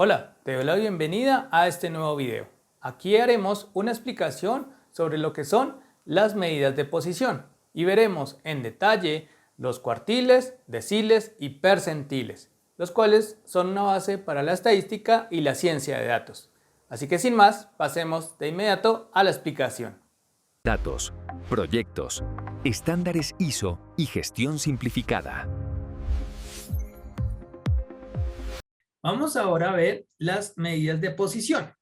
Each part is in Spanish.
Hola, te doy la bienvenida a este nuevo video. Aquí haremos una explicación sobre lo que son las medidas de posición y veremos en detalle los cuartiles, deciles y percentiles, los cuales son una base para la estadística y la ciencia de datos. Así que sin más, pasemos de inmediato a la explicación. Datos, proyectos, estándares ISO y gestión simplificada. Vamos ahora a ver las medidas de posición.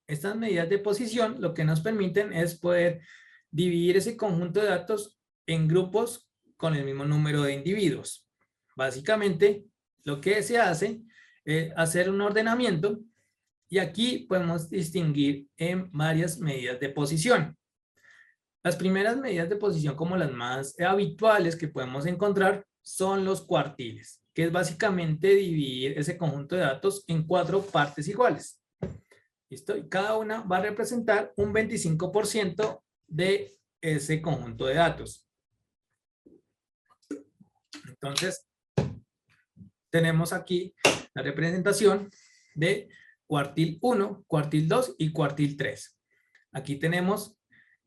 Estas medidas de posición lo que nos permiten es poder dividir ese conjunto de datos en grupos con el mismo número de individuos. Básicamente, lo que se hace es hacer un ordenamiento y aquí podemos distinguir en varias medidas de posición. Las primeras medidas de posición, como las más habituales que podemos encontrar, son los cuartiles, que es básicamente dividir ese conjunto de datos en 4 partes iguales. ¿Listo? Y cada una va a representar un 25% de ese conjunto de datos. Entonces, tenemos aquí la representación de cuartil 1, cuartil 2 y cuartil 3. Aquí tenemos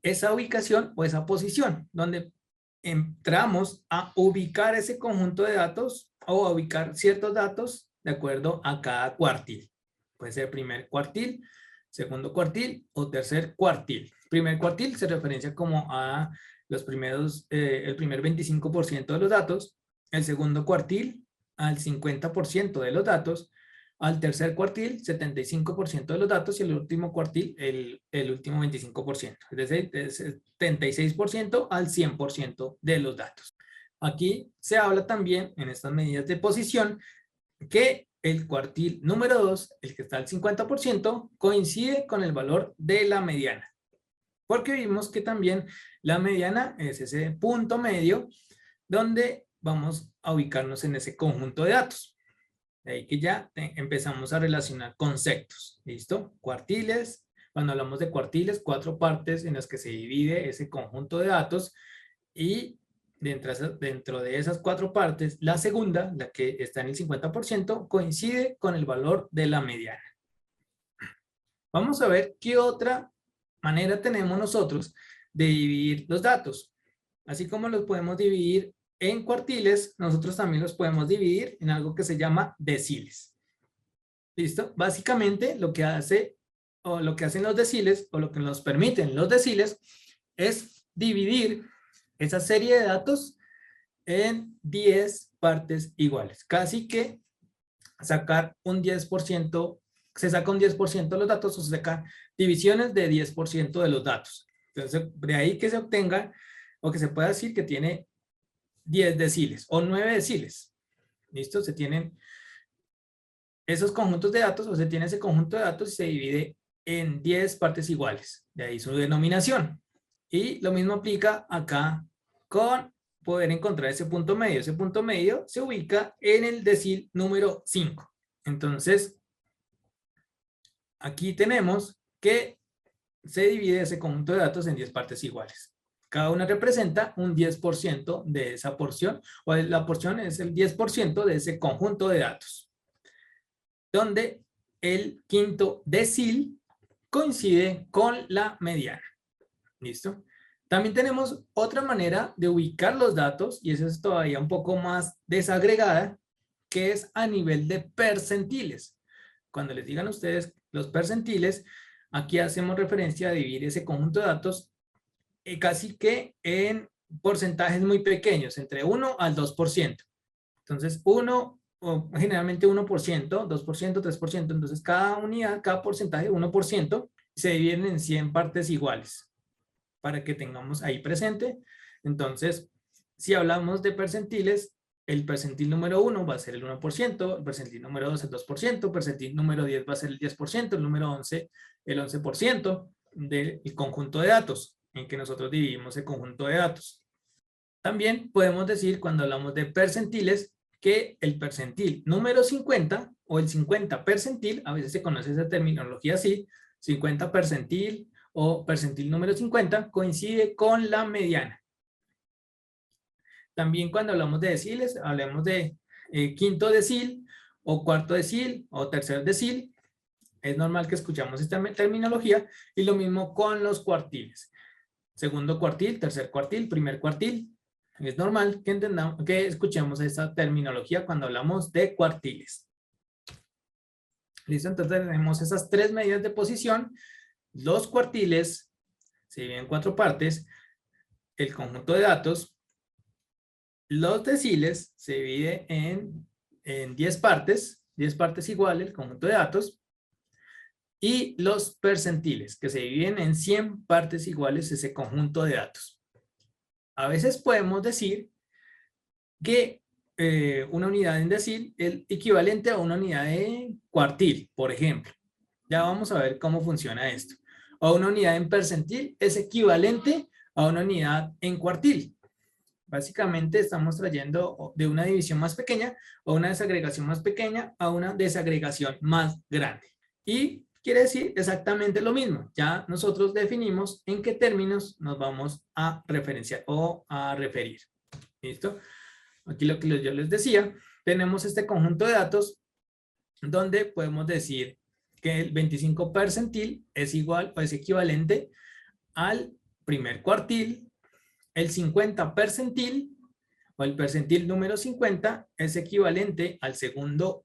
esa ubicación o esa posición donde entramos a ubicar ese conjunto de datos o a ubicar ciertos datos de acuerdo a cada cuartil. Puede ser primer cuartil, segundo cuartil o tercer cuartil. Primer cuartil se referencia como a los primeros, el primer 25% de los datos, el segundo cuartil al 50% de los datos, al tercer cuartil 75% de los datos y el último cuartil el último 25%, es decir, del 76% al 100% de los datos. Aquí se habla también en estas medidas de posición que el cuartil número 2, el que está al 50%, coincide con el valor de la mediana. Porque vimos que también la mediana es ese punto medio donde vamos a ubicarnos en ese conjunto de datos. De ahí que ya empezamos a relacionar conceptos. ¿Listo? Cuartiles. Cuando hablamos de cuartiles, 4 partes en las que se divide ese conjunto de datos y dentro de esas 4 partes, la segunda, la que está en el 50%, coincide con el valor de la mediana. Vamos a ver qué otra manera tenemos nosotros de dividir los datos. Así como los podemos dividir en cuartiles, nosotros también los podemos dividir en algo que se llama deciles. ¿Listo? Básicamente lo que hace o lo que hacen los deciles o lo que nos permiten los deciles es dividir esa serie de datos en 10 partes iguales. Casi que sacar un 10%, se saca un 10% de los datos o se sacan divisiones de 10% de los datos. Entonces, de ahí que se obtenga o que se pueda decir que tiene 10 deciles o 9 deciles. ¿Listo? Se tienen esos conjuntos de datos o se tiene ese conjunto de datos y se divide en 10 partes iguales. De ahí su denominación. Y lo mismo aplica acá con poder encontrar ese punto medio. Ese punto medio se ubica en el decil número 5. Entonces, aquí tenemos que se divide ese conjunto de datos en 10 partes iguales. Cada una representa un 10% de esa porción, o la porción es el 10% de ese conjunto de datos, donde el quinto decil coincide con la mediana. ¿Listo? También tenemos otra manera de ubicar los datos, y esa es todavía un poco más desagregada, que es a nivel de percentiles. Cuando les digan a ustedes los percentiles, aquí hacemos referencia a dividir ese conjunto de datos casi que en porcentajes muy pequeños, entre 1 al 2%. Entonces, generalmente 1%, 2%, 3%. Entonces, cada unidad, cada porcentaje, 1%, se dividen en 100 partes iguales para que tengamos ahí presente. Entonces, si hablamos de percentiles, el percentil número 1 va a ser el 1%, el percentil número 2 el 2%, el percentil número 10 va a ser el 10%, el número 11 el 11% del conjunto de datos en que nosotros dividimos el conjunto de datos. También podemos decir, cuando hablamos de percentiles, que el percentil número 50 o el 50 percentil, a veces se conoce esa terminología así, 50 percentil o percentil número 50, coincide con la mediana. También cuando hablamos de deciles, hablamos de quinto decil o cuarto decil o tercer decil. Es normal que escuchamos esta terminología y lo mismo con los cuartiles. Segundo cuartil, tercer cuartil, primer cuartil. Es normal que entendamos, que escuchemos esta terminología cuando hablamos de cuartiles. ¿Listo? Entonces tenemos esas tres medidas de posición. Los cuartiles se dividen en 4 partes. El conjunto de datos. Los deciles se divide en 10 partes. 10 partes iguales, el conjunto de datos. Y los percentiles, que se dividen en 100 partes iguales ese conjunto de datos. A veces podemos decir que una unidad en decil es equivalente a una unidad de cuartil, por ejemplo. Ya vamos a ver cómo funciona esto. O una unidad en percentil es equivalente a una unidad en cuartil. Básicamente estamos trayendo de una división más pequeña o una desagregación más pequeña a una desagregación más grande. Y quiere decir exactamente lo mismo. Ya nosotros definimos en qué términos nos vamos a referenciar o a referir. ¿Listo? Aquí lo que yo les decía, tenemos este conjunto de datos donde podemos decir que el 25 percentil es igual o es equivalente al primer cuartil, el 50 percentil o el percentil número 50 es equivalente al segundo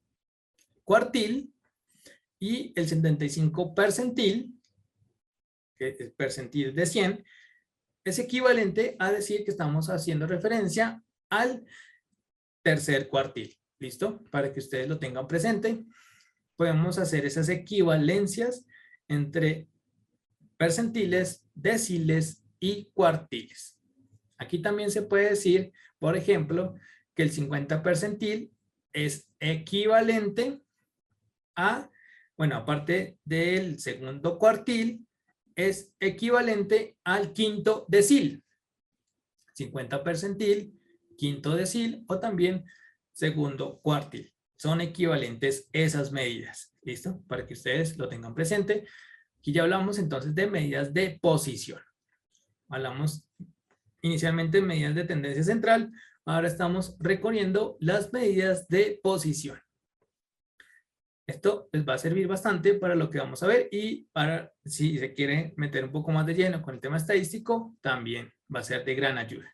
cuartil y el 75 percentil, que es percentil de 100, es equivalente a decir que estamos haciendo referencia al tercer cuartil. ¿Listo? Para que ustedes lo tengan presente, podemos hacer esas equivalencias entre percentiles, deciles y cuartiles. Aquí también se puede decir, por ejemplo, que el 50 percentil es equivalente a, bueno, aparte del segundo cuartil, es equivalente al quinto decil. 50 percentil, quinto decil o también segundo cuartil. Son equivalentes esas medidas. ¿Listo? Para que ustedes lo tengan presente. Aquí ya hablamos entonces de medidas de posición. Hablamos inicialmente de medidas de tendencia central. Ahora estamos recorriendo las medidas de posición. Esto les va a servir bastante para lo que vamos a ver y para si se quiere meter un poco más de lleno con el tema estadístico, también va a ser de gran ayuda.